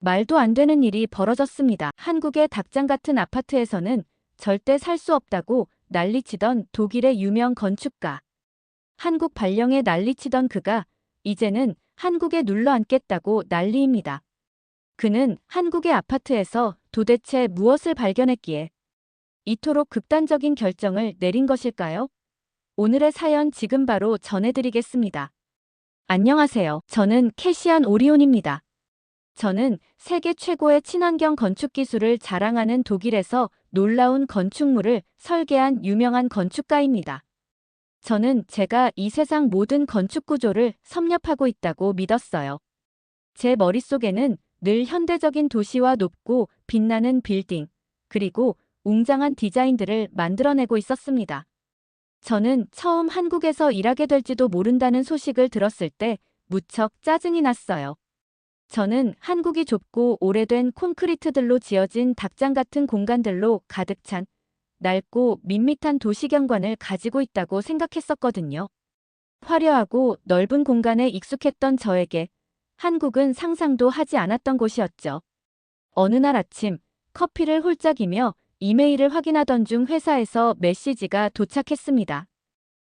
말도 안 되는 일이 벌어졌습니다. 한국의 닭장 같은 아파트에서는 절대 살 수 없다고 난리치던 독일의 유명 건축가. 한국 발령에 난리치던 그가 이제는 한국에 눌러 앉겠다고 난리입니다. 그는 한국의 아파트에서 도대체 무엇을 발견했기에 이토록 극단적인 결정을 내린 것일까요? 오늘의 사연 지금 바로 전해드리겠습니다. 안녕하세요. 저는 캐시안 오리온입니다. 저는 세계 최고의 친환경 건축 기술을 자랑하는 독일에서 놀라운 건축물을 설계한 유명한 건축가입니다. 저는 제가 이 세상 모든 건축 구조를 섭렵하고 있다고 믿었어요. 제 머릿속에는 늘 현대적인 도시와 높고 빛나는 빌딩, 그리고 웅장한 디자인들을 만들어내고 있었습니다. 저는 처음 한국에서 일하게 될지도 모른다는 소식을 들었을 때 무척 짜증이 났어요. 저는 한국이 좁고 오래된 콘크리트들로 지어진 닭장 같은 공간들로 가득 찬 낡고 밋밋한 도시경관을 가지고 있다고 생각했었거든요. 화려하고 넓은 공간에 익숙했던 저에게 한국은 상상도 하지 않았던 곳이었죠. 어느 날 아침 커피를 홀짝이며 이메일을 확인하던 중 회사에서 메시지가 도착했습니다.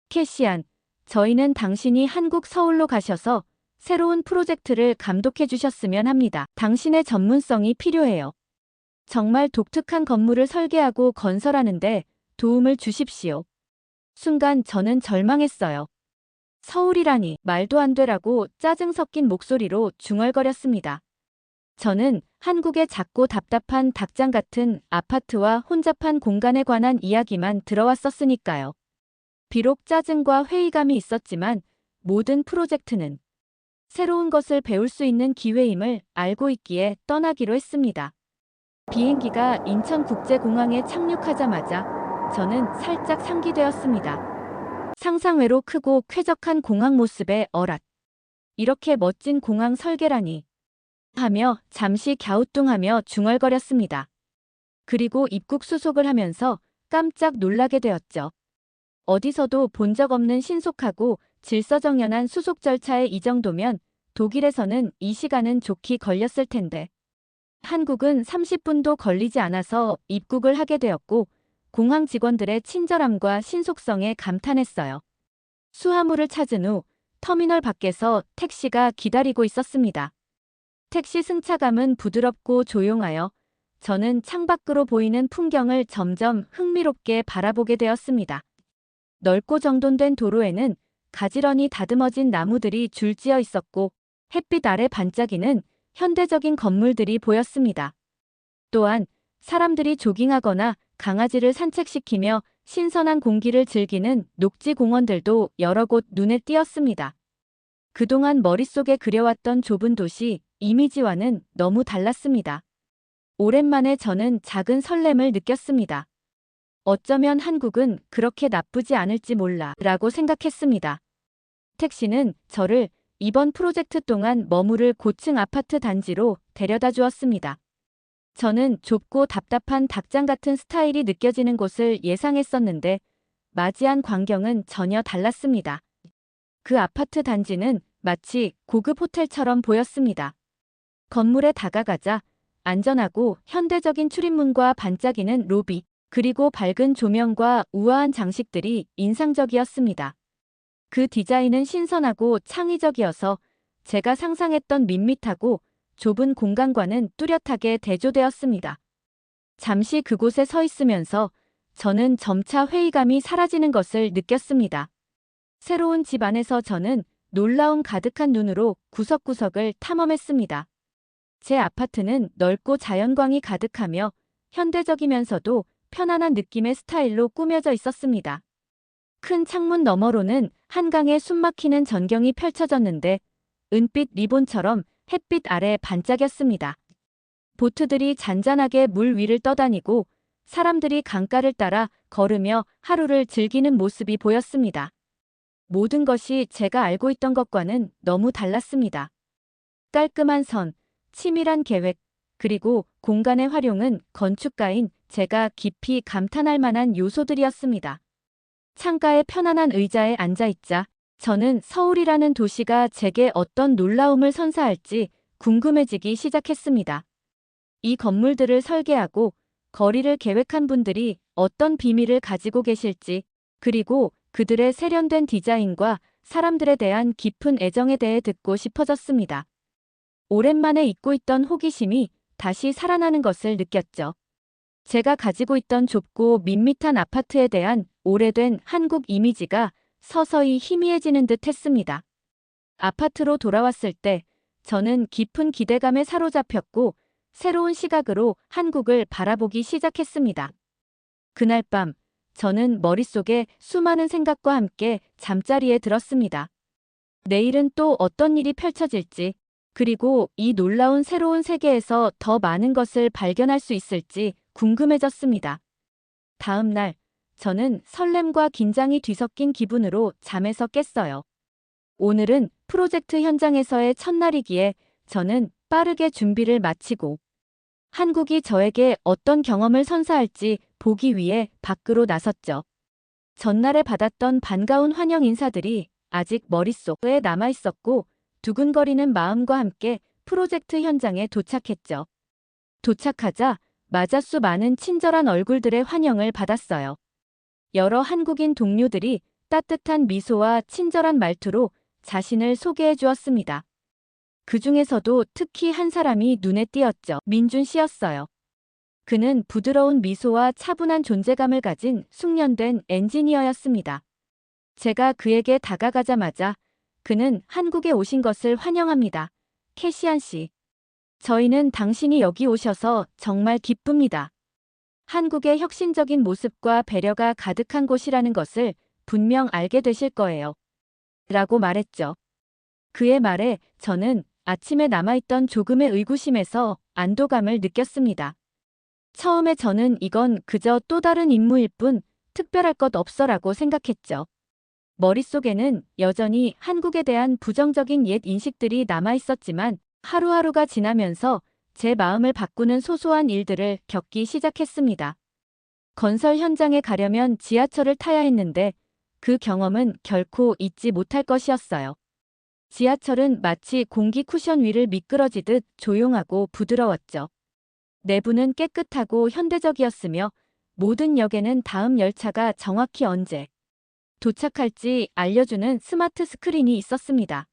캐시안, 저희는 당신이 한국 서울로 가셔서 새로운 프로젝트를 감독해 주셨으면 합니다. 당신의 전문성이 필요해요. 정말 독특한 건물을 설계하고 건설하는데 도움을 주십시오. 순간 저는 절망했어요. 서울이라니 말도 안 되라고 짜증 섞인 목소리로 중얼거렸습니다. 저는 한국의 작고 답답한 닭장 같은 아파트와 혼잡한 공간에 관한 이야기만 들어왔었으니까요. 비록 짜증과 회의감이 있었지만 모든 프로젝트는 새로운 것을 배울 수 있는 기회임을 알고 있기에 떠나기로 했습니다. 비행기가 인천국제공항에 착륙하자마자 저는 살짝 상기되었습니다. 상상외로 크고 쾌적한 공항 모습에 어랏. 이렇게 멋진 공항 설계라니. 하며 잠시 갸우뚱하며 중얼거렸습니다. 그리고 입국 수속을 하면서 깜짝 놀라게 되었죠. 어디서도 본 적 없는 신속하고 질서정연한 수속 절차에 이 정도면 독일에서는 이 시간은 좋게 걸렸을 텐데. 한국은 30분도 걸리지 않아서 입국을 하게 되었고 공항 직원들의 친절함과 신속성에 감탄했어요. 수화물을 찾은 후 터미널 밖에서 택시가 기다리고 있었습니다. 택시 승차감은 부드럽고 조용하여 저는 창밖으로 보이는 풍경을 점점 흥미롭게 바라보게 되었습니다. 넓고 정돈된 도로에는 가지런히 다듬어진 나무들이 줄지어 있었고 햇빛 아래 반짝이는 현대적인 건물들이 보였습니다. 또한 사람들이 조깅하거나 강아지를 산책시키며 신선한 공기를 즐기는 녹지 공원들도 여러 곳 눈에 띄었습니다. 그동안 머릿속에 그려왔던 좁은 도시 이미지와는 너무 달랐습니다. 오랜만에 저는 작은 설렘을 느꼈습니다. 어쩌면 한국은 그렇게 나쁘지 않을지 몰라 라고 생각했습니다. 택시는 저를 이번 프로젝트 동안 머무를 고층 아파트 단지로 데려다 주었습니다. 저는 좁고 답답한 닭장 같은 스타일이 느껴지는 곳을 예상했었는데 맞이한 광경은 전혀 달랐습니다. 그 아파트 단지는 마치 고급 호텔처럼 보였습니다. 건물에 다가가자 안전하고 현대적인 출입문과 반짝이는 로비, 그리고 밝은 조명과 우아한 장식들이 인상적이었습니다. 그 디자인은 신선하고 창의적이어서 제가 상상했던 밋밋하고 좁은 공간과는 뚜렷하게 대조되었습니다. 잠시 그곳에 서 있으면서 저는 점차 회의감이 사라지는 것을 느꼈습니다. 새로운 집 안에서 저는 놀라움 가득한 눈으로 구석구석을 탐험했습니다. 제 아파트는 넓고 자연광이 가득하며 현대적이면서도 편안한 느낌의 스타일로 꾸며져 있었습니다. 큰 창문 너머로는 한강의 숨막히는 전경이 펼쳐졌는데 은빛 리본처럼 햇빛 아래 반짝였습니다. 보트들이 잔잔하게 물 위를 떠다니고 사람들이 강가를 따라 걸으며 하루를 즐기는 모습이 보였습니다. 모든 것이 제가 알고 있던 것과는 너무 달랐습니다. 깔끔한 선, 치밀한 계획, 그리고 공간의 활용은 건축가인 제가 깊이 감탄할 만한 요소들이었습니다. 창가의 편안한 의자에 앉아있자 저는 서울이라는 도시가 제게 어떤 놀라움을 선사할지 궁금해지기 시작했습니다. 이 건물들을 설계하고 거리를 계획한 분들이 어떤 비밀을 가지고 계실지, 그리고 그들의 세련된 디자인과 사람들에 대한 깊은 애정에 대해 듣고 싶어졌습니다. 오랜만에 잊고 있던 호기심이 다시 살아나는 것을 느꼈죠. 제가 가지고 있던 좁고 밋밋한 아파트에 대한 오래된 한국 이미지가 서서히 희미해지는 듯 했습니다. 아파트로 돌아왔을 때 저는 깊은 기대감에 사로잡혔고 새로운 시각으로 한국을 바라보기 시작했습니다. 그날 밤, 저는 머릿속에 수많은 생각과 함께 잠자리에 들었습니다. 내일은 또 어떤 일이 펼쳐질지, 그리고 이 놀라운 새로운 세계에서 더 많은 것을 발견할 수 있을지 궁금해졌습니다. 다음 날, 저는 설렘과 긴장이 뒤섞인 기분으로 잠에서 깼어요. 오늘은 프로젝트 현장에서의 첫날이기에 저는 빠르게 준비를 마치고 한국이 저에게 어떤 경험을 선사할지 보기 위해 밖으로 나섰죠. 전날에 받았던 반가운 환영 인사들이 아직 머릿속에 남아있었고 두근거리는 마음과 함께 프로젝트 현장에 도착했죠. 도착하자 맞아수 많은 친절한 얼굴들의 환영을 받았어요. 여러 한국인 동료들이 따뜻한 미소와 친절한 말투로 자신을 소개해 주었습니다. 그 중에서도 특히 한 사람이 눈에 띄었죠. 민준 씨였어요. 그는 부드러운 미소와 차분한 존재감을 가진 숙련된 엔지니어였습니다. 제가 그에게 다가가자마자 그는 한국에 오신 것을 환영합니다. 캐시안 씨. 저희는 당신이 여기 오셔서 정말 기쁩니다. 한국의 혁신적인 모습과 배려가 가득한 곳이라는 것을 분명 알게 되실 거예요. 라고 말했죠. 그의 말에 저는 아침에 남아있던 조금의 의구심에서 안도감을 느꼈습니다. 처음에 저는 이건 그저 또 다른 임무일 뿐 특별할 것 없어라고 생각했죠. 머릿속에는 여전히 한국에 대한 부정적인 옛 인식들이 남아있었지만 하루하루가 지나면서 제 마음을 바꾸는 소소한 일들을 겪기 시작했습니다. 건설 현장에 가려면 지하철을 타야 했는데 그 경험은 결코 잊지 못할 것이었어요. 지하철은 마치 공기 쿠션 위를 미끄러지듯 조용하고 부드러웠죠. 내부는 깨끗하고 현대적이었으며 모든 역에는 다음 열차가 정확히 언제 도착할지 알려주는 스마트 스크린이 있었습니다.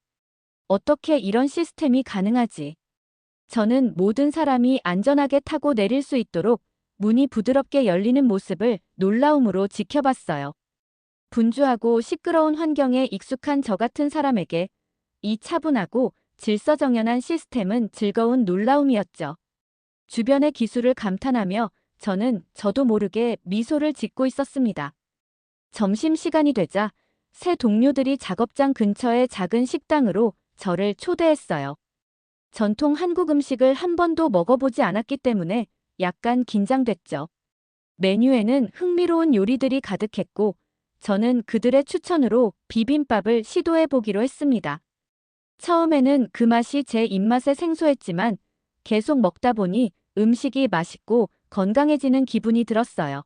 어떻게 이런 시스템이 가능하지? 저는 모든 사람이 안전하게 타고 내릴 수 있도록 문이 부드럽게 열리는 모습을 놀라움으로 지켜봤어요. 분주하고 시끄러운 환경에 익숙한 저 같은 사람에게 이 차분하고 질서정연한 시스템은 즐거운 놀라움이었죠. 주변의 기술을 감탄하며 저는 저도 모르게 미소를 짓고 있었습니다. 점심시간이 되자 새 동료들이 작업장 근처의 작은 식당으로 저를 초대했어요. 전통 한국 음식을 한 번도 먹어보지 않았기 때문에 약간 긴장됐죠. 메뉴에는 흥미로운 요리들이 가득했고 저는 그들의 추천으로 비빔밥을 시도해보기로 했습니다. 처음에는 그 맛이 제 입맛에 생소했지만 계속 먹다 보니 음식이 맛있고 건강해지는 기분이 들었어요.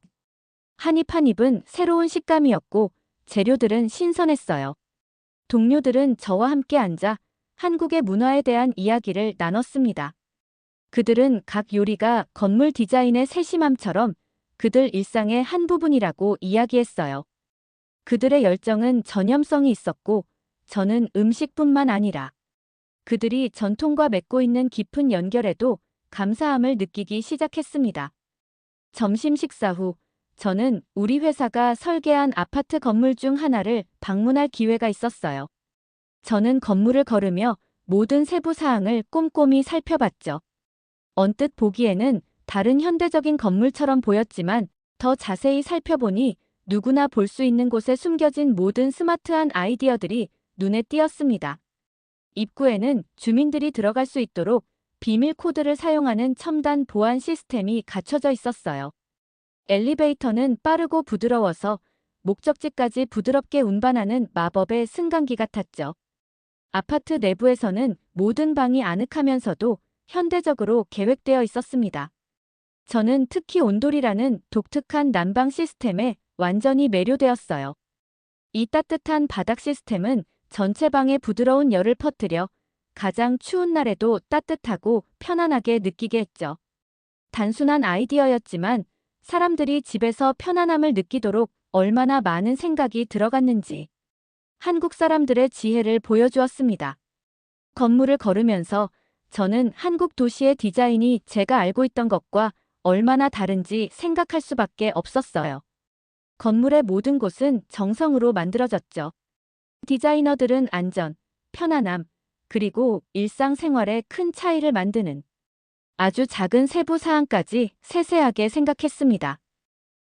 한 입 한 입은 새로운 식감이었고 재료들은 신선했어요. 동료들은 저와 함께 앉아 한국의 문화에 대한 이야기를 나눴습니다. 그들은 각 요리가 건물 디자인의 세심함처럼 그들 일상의 한 부분이라고 이야기했어요. 그들의 열정은 전염성이 있었고 저는 음식뿐만 아니라 그들이 전통과 맺고 있는 깊은 연결에도 감사함을 느끼기 시작했습니다. 점심 식사 후 저는 우리 회사가 설계한 아파트 건물 중 하나를 방문할 기회가 있었어요. 저는 건물을 걸으며 모든 세부 사항을 꼼꼼히 살펴봤죠. 언뜻 보기에는 다른 현대적인 건물처럼 보였지만 더 자세히 살펴보니 누구나 볼 수 있는 곳에 숨겨진 모든 스마트한 아이디어들이 눈에 띄었습니다. 입구에는 주민들이 들어갈 수 있도록 비밀 코드를 사용하는 첨단 보안 시스템이 갖춰져 있었어요. 엘리베이터는 빠르고 부드러워서 목적지까지 부드럽게 운반하는 마법의 승강기 같았죠. 아파트 내부에서는 모든 방이 아늑하면서도 현대적으로 계획되어 있었습니다. 저는 특히 온돌이라는 독특한 난방 시스템에 완전히 매료되었어요. 이 따뜻한 바닥 시스템은 전체 방에 부드러운 열을 퍼뜨려 가장 추운 날에도 따뜻하고 편안하게 느끼게 했죠. 단순한 아이디어였지만 사람들이 집에서 편안함을 느끼도록 얼마나 많은 생각이 들어갔는지 한국 사람들의 지혜를 보여주었습니다. 건물을 걸으면서 저는 한국 도시의 디자인이 제가 알고 있던 것과 얼마나 다른지 생각할 수밖에 없었어요. 건물의 모든 곳은 정성으로 만들어졌죠. 디자이너들은 안전, 편안함, 그리고 일상생활에 큰 차이를 만드는 아주 작은 세부 사항까지 세세하게 생각했습니다.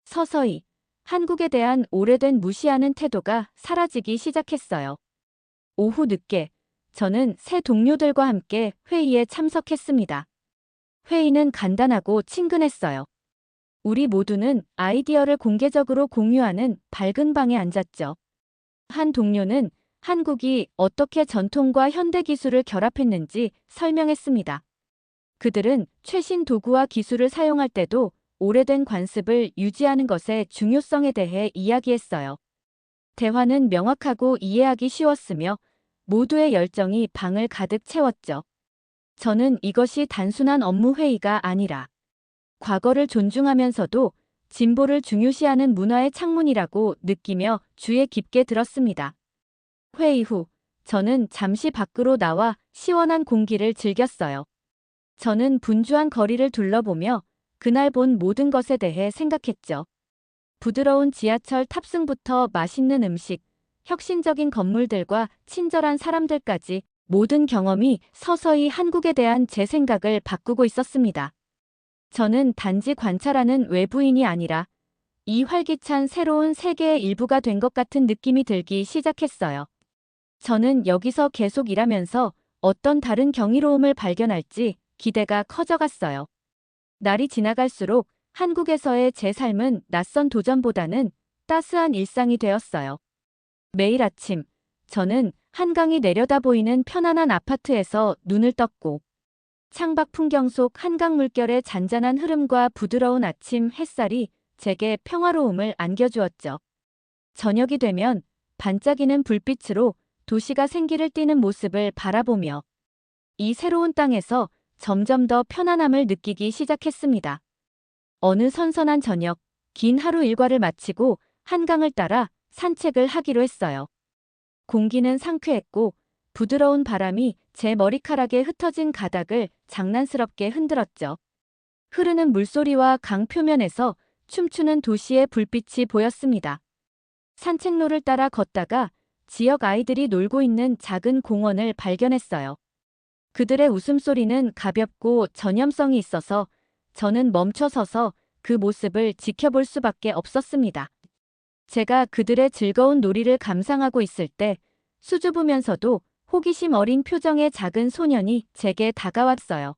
서서히 한국에 대한 오래된 무시하는 태도가 사라지기 시작했어요. 오후 늦게 저는 새 동료들과 함께 회의에 참석했습니다. 회의는 간단하고 친근했어요. 우리 모두는 아이디어를 공개적으로 공유하는 밝은 방에 앉았죠. 한 동료는 한국이 어떻게 전통과 현대 기술을 결합했는지 설명했습니다. 그들은 최신 도구와 기술을 사용할 때도 오래된 관습을 유지하는 것의 중요성에 대해 이야기했어요. 대화는 명확하고 이해하기 쉬웠으며 모두의 열정이 방을 가득 채웠죠. 저는 이것이 단순한 업무 회의가 아니라 과거를 존중하면서도 진보를 중요시하는 문화의 창문이라고 느끼며 주의 깊게 들었습니다. 회의 후 저는 잠시 밖으로 나와 시원한 공기를 즐겼어요. 저는 분주한 거리를 둘러보며 그날 본 모든 것에 대해 생각했죠. 부드러운 지하철 탑승부터 맛있는 음식, 혁신적인 건물들과 친절한 사람들까지 모든 경험이 서서히 한국에 대한 제 생각을 바꾸고 있었습니다. 저는 단지 관찰하는 외부인이 아니라 이 활기찬 새로운 세계의 일부가 된 것 같은 느낌이 들기 시작했어요. 저는 여기서 계속 일하면서 어떤 다른 경이로움을 발견할지 기대가 커져갔어요. 날이 지나갈수록 한국에서의 제 삶은 낯선 도전보다는 따스한 일상이 되었어요. 매일 아침, 저는 한강이 내려다 보이는 편안한 아파트에서 눈을 떴고, 창밖 풍경 속 한강 물결의 잔잔한 흐름과 부드러운 아침 햇살이 제게 평화로움을 안겨주었죠. 저녁이 되면 반짝이는 불빛으로 도시가 생기를 띠는 모습을 바라보며 이 새로운 땅에서 점점 더 편안함을 느끼기 시작했습니다. 어느 선선한 저녁, 긴 하루 일과를 마치고 한강을 따라 산책을 하기로 했어요. 공기는 상쾌했고 부드러운 바람이 제 머리카락에 흩어진 가닥을 장난스럽게 흔들었죠. 흐르는 물소리와 강 표면에서 춤추는 도시의 불빛이 보였습니다. 산책로를 따라 걷다가 지역 아이들이 놀고 있는 작은 공원을 발견했어요. 그들의 웃음소리는 가볍고 전염성이 있어서 저는 멈춰서서 그 모습을 지켜볼 수밖에 없었습니다. 제가 그들의 즐거운 놀이를 감상하고 있을 때 수줍으면서도 호기심 어린 표정의 작은 소년이 제게 다가왔어요.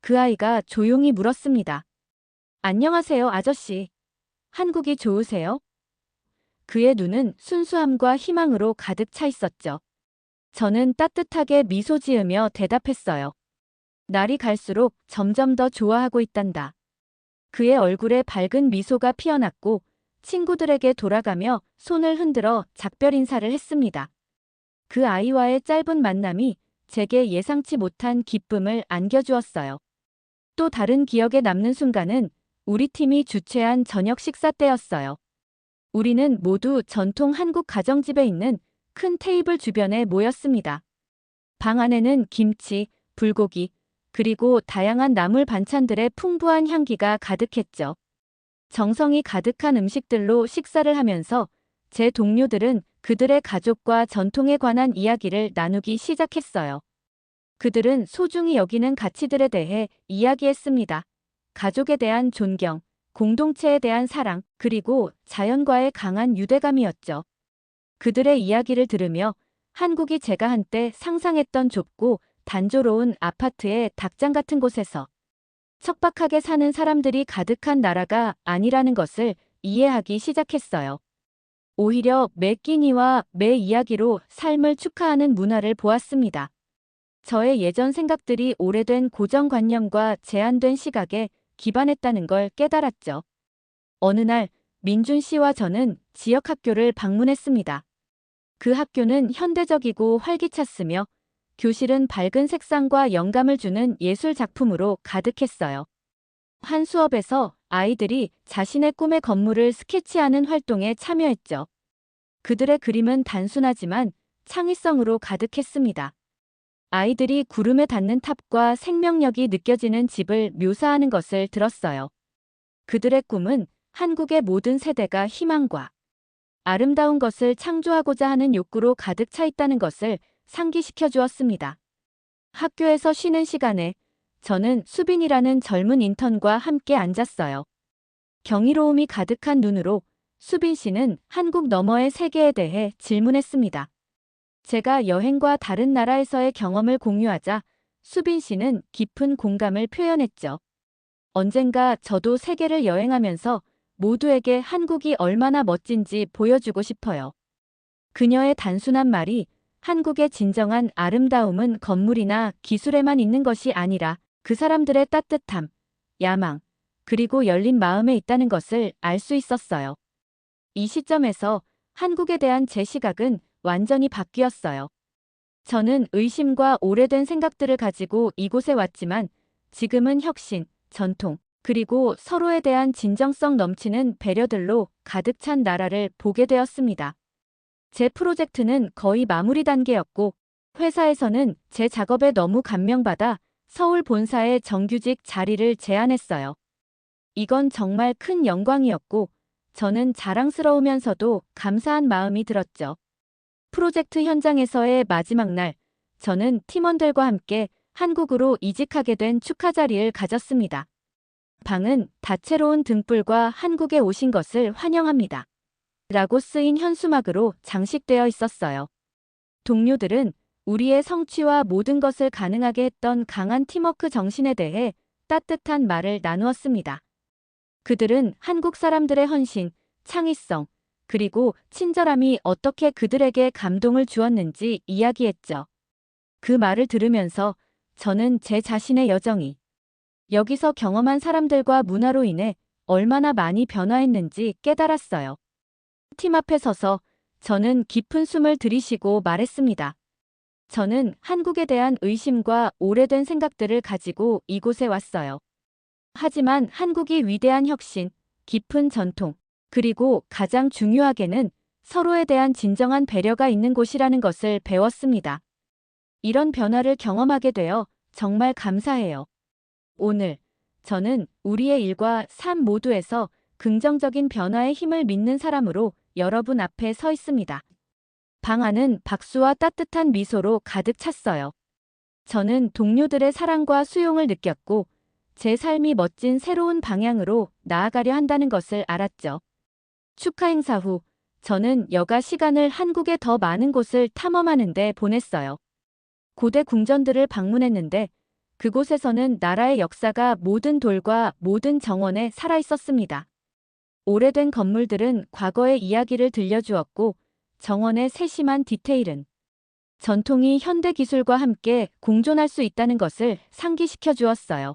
그 아이가 조용히 물었습니다. 안녕하세요, 아저씨. 한국이 좋으세요? 그의 눈은 순수함과 희망으로 가득 차 있었죠. 저는 따뜻하게 미소 지으며 대답했어요. 날이 갈수록 점점 더 좋아하고 있단다. 그의 얼굴에 밝은 미소가 피어났고 친구들에게 돌아가며 손을 흔들어 작별 인사를 했습니다. 그 아이와의 짧은 만남이 제게 예상치 못한 기쁨을 안겨주었어요. 또 다른 기억에 남는 순간은 우리 팀이 주최한 저녁 식사 때였어요. 우리는 모두 전통 한국 가정집에 있는 큰 테이블 주변에 모였습니다. 방 안에는 김치, 불고기, 그리고 다양한 나물 반찬들의 풍부한 향기가 가득했죠. 정성이 가득한 음식들로 식사를 하면서 제 동료들은 그들의 가족과 전통에 관한 이야기를 나누기 시작했어요. 그들은 소중히 여기는 가치들에 대해 이야기했습니다. 가족에 대한 존경, 공동체에 대한 사랑, 그리고 자연과의 강한 유대감이었죠. 그들의 이야기를 들으며 한국이 제가 한때 상상했던 좁고 단조로운 아파트의 닭장 같은 곳에서 척박하게 사는 사람들이 가득한 나라가 아니라는 것을 이해하기 시작했어요. 오히려 매 끼니와 매 이야기로 삶을 축하하는 문화를 보았습니다. 저의 예전 생각들이 오래된 고정관념과 제한된 시각에 기반했다는 걸 깨달았죠. 어느 날 민준 씨와 저는 지역 학교를 방문했습니다. 그 학교는 현대적이고 활기찼으며 교실은 밝은 색상과 영감을 주는 예술 작품으로 가득했어요. 한 수업에서 아이들이 자신의 꿈의 건물을 스케치하는 활동에 참여했죠. 그들의 그림은 단순하지만 창의성으로 가득했습니다. 아이들이 구름에 닿는 탑과 생명력이 느껴지는 집을 묘사하는 것을 들었어요. 그들의 꿈은 한국의 모든 세대가 희망과 아름다운 것을 창조하고자 하는 욕구로 가득 차 있다는 것을 상기시켜 주었습니다. 학교에서 쉬는 시간에 저는 수빈이라는 젊은 인턴과 함께 앉았어요. 경이로움이 가득한 눈으로 수빈 씨는 한국 너머의 세계에 대해 질문했습니다. 제가 여행과 다른 나라에서의 경험을 공유하자 수빈 씨는 깊은 공감을 표현했죠. 언젠가 저도 세계를 여행하면서 모두에게 한국이 얼마나 멋진지 보여주고 싶어요. 그녀의 단순한 말이 한국의 진정한 아름다움은 건물이나 기술에만 있는 것이 아니라 그 사람들의 따뜻함, 야망, 그리고 열린 마음에 있다는 것을 알 수 있었어요. 이 시점에서 한국에 대한 제 시각은 완전히 바뀌었어요. 저는 의심과 오래된 생각들을 가지고 이곳에 왔지만 지금은 혁신, 전통, 그리고 서로에 대한 진정성 넘치는 배려들로 가득 찬 나라를 보게 되었습니다. 제 프로젝트는 거의 마무리 단계였고 회사에서는 제 작업에 너무 감명받아 서울 본사에 정규직 자리를 제안했어요. 이건 정말 큰 영광이었고 저는 자랑스러우면서도 감사한 마음이 들었죠. 프로젝트 현장에서의 마지막 날, 저는 팀원들과 함께 한국으로 이직하게 된 축하 자리를 가졌습니다. 방은 다채로운 등불과 한국에 오신 것을 환영합니다. 라고 쓰인 현수막으로 장식되어 있었어요. 동료들은 우리의 성취와 모든 것을 가능하게 했던 강한 팀워크 정신에 대해 따뜻한 말을 나누었습니다. 그들은 한국 사람들의 헌신, 창의성, 그리고 친절함이 어떻게 그들에게 감동을 주었는지 이야기했죠. 그 말을 들으면서 저는 제 자신의 여정이 여기서 경험한 사람들과 문화로 인해 얼마나 많이 변화했는지 깨달았어요. 팀 앞에 서서 저는 깊은 숨을 들이쉬고 말했습니다. 저는 한국에 대한 의심과 오래된 생각들을 가지고 이곳에 왔어요. 하지만 한국이 위대한 혁신, 깊은 전통, 그리고 가장 중요하게는 서로에 대한 진정한 배려가 있는 곳이라는 것을 배웠습니다. 이런 변화를 경험하게 되어 정말 감사해요. 오늘 저는 우리의 일과 삶 모두에서 긍정적인 변화의 힘을 믿는 사람으로 여러분 앞에 서 있습니다. 방 안은 박수와 따뜻한 미소로 가득 찼어요. 저는 동료들의 사랑과 수용을 느꼈고 제 삶이 멋진 새로운 방향으로 나아가려 한다는 것을 알았죠. 축하 행사 후 저는 여가 시간을 한국의 더 많은 곳을 탐험하는 데 보냈어요. 고대 궁전들을 방문했는데 그곳에서는 나라의 역사가 모든 돌과 모든 정원에 살아있었습니다. 오래된 건물들은 과거의 이야기를 들려주었고 정원의 세심한 디테일은 전통이 현대 기술과 함께 공존할 수 있다는 것을 상기시켜 주었어요.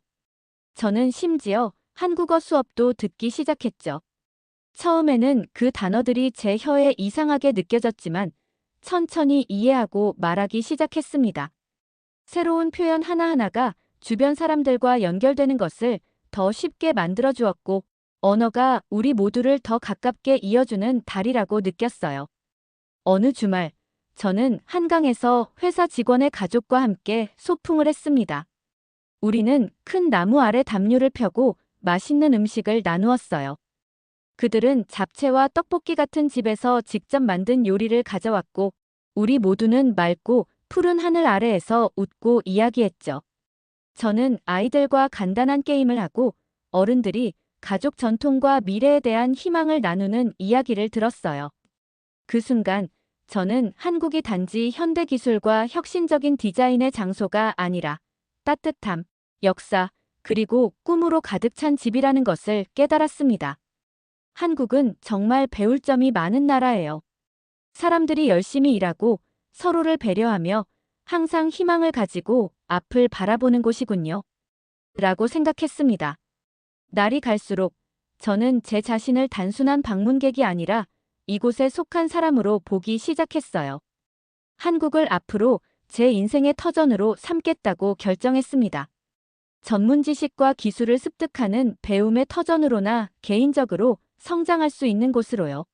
저는 심지어 한국어 수업도 듣기 시작했죠. 처음에는 그 단어들이 제 혀에 이상하게 느껴졌지만 천천히 이해하고 말하기 시작했습니다. 새로운 표현 하나하나가 주변 사람들과 연결되는 것을 더 쉽게 만들어 주었고 언어가 우리 모두를 더 가깝게 이어주는 다리라고 느꼈어요. 어느 주말, 저는 한강에서 회사 직원의 가족과 함께 소풍을 했습니다. 우리는 큰 나무 아래 담요를 펴고 맛있는 음식을 나누었어요. 그들은 잡채와 떡볶이 같은 집에서 직접 만든 요리를 가져왔고 우리 모두는 맑고 푸른 하늘 아래에서 웃고 이야기했죠. 저는 아이들과 간단한 게임을 하고 어른들이 가족 전통과 미래에 대한 희망을 나누는 이야기를 들었어요. 그 순간 저는 한국이 단지 현대 기술과 혁신적인 디자인의 장소가 아니라 따뜻함, 역사, 그리고 꿈으로 가득 찬 집이라는 것을 깨달았습니다. 한국은 정말 배울 점이 많은 나라예요. 사람들이 열심히 일하고 서로를 배려하며 항상 희망을 가지고 앞을 바라보는 곳이군요. 라고 생각했습니다. 날이 갈수록 저는 제 자신을 단순한 방문객이 아니라 이곳에 속한 사람으로 보기 시작했어요. 한국을 앞으로 제 인생의 터전으로 삼겠다고 결정했습니다. 전문 지식과 기술을 습득하는 배움의 터전으로나 개인적으로 성장할 수 있는 곳으로요.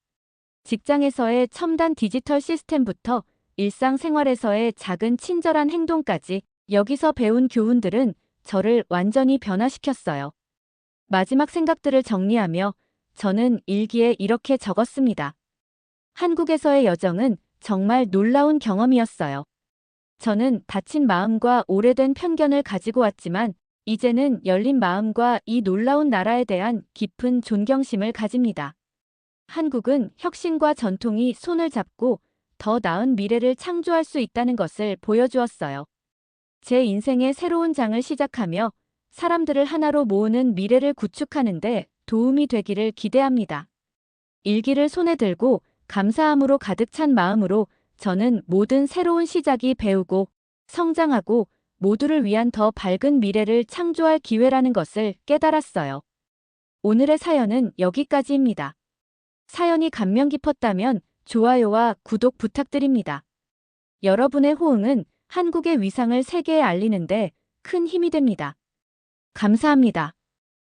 직장에서의 첨단 디지털 시스템부터 일상생활에서의 작은 친절한 행동까지 여기서 배운 교훈들은 저를 완전히 변화시켰어요. 마지막 생각들을 정리하며 저는 일기에 이렇게 적었습니다. 한국에서의 여정은 정말 놀라운 경험이었어요. 저는 다친 마음과 오래된 편견을 가지고 왔지만 이제는 열린 마음과 이 놀라운 나라에 대한 깊은 존경심을 가집니다. 한국은 혁신과 전통이 손을 잡고 더 나은 미래를 창조할 수 있다는 것을 보여주었어요. 제 인생의 새로운 장을 시작하며 사람들을 하나로 모으는 미래를 구축하는 데 도움이 되기를 기대합니다. 일기를 손에 들고 감사함으로 가득 찬 마음으로 저는 모든 새로운 시작이 배우고 성장하고 모두를 위한 더 밝은 미래를 창조할 기회라는 것을 깨달았어요. 오늘의 사연은 여기까지입니다. 사연이 감명 깊었다면 좋아요와 구독 부탁드립니다. 여러분의 호응은 한국의 위상을 세계에 알리는데 큰 힘이 됩니다. 감사합니다.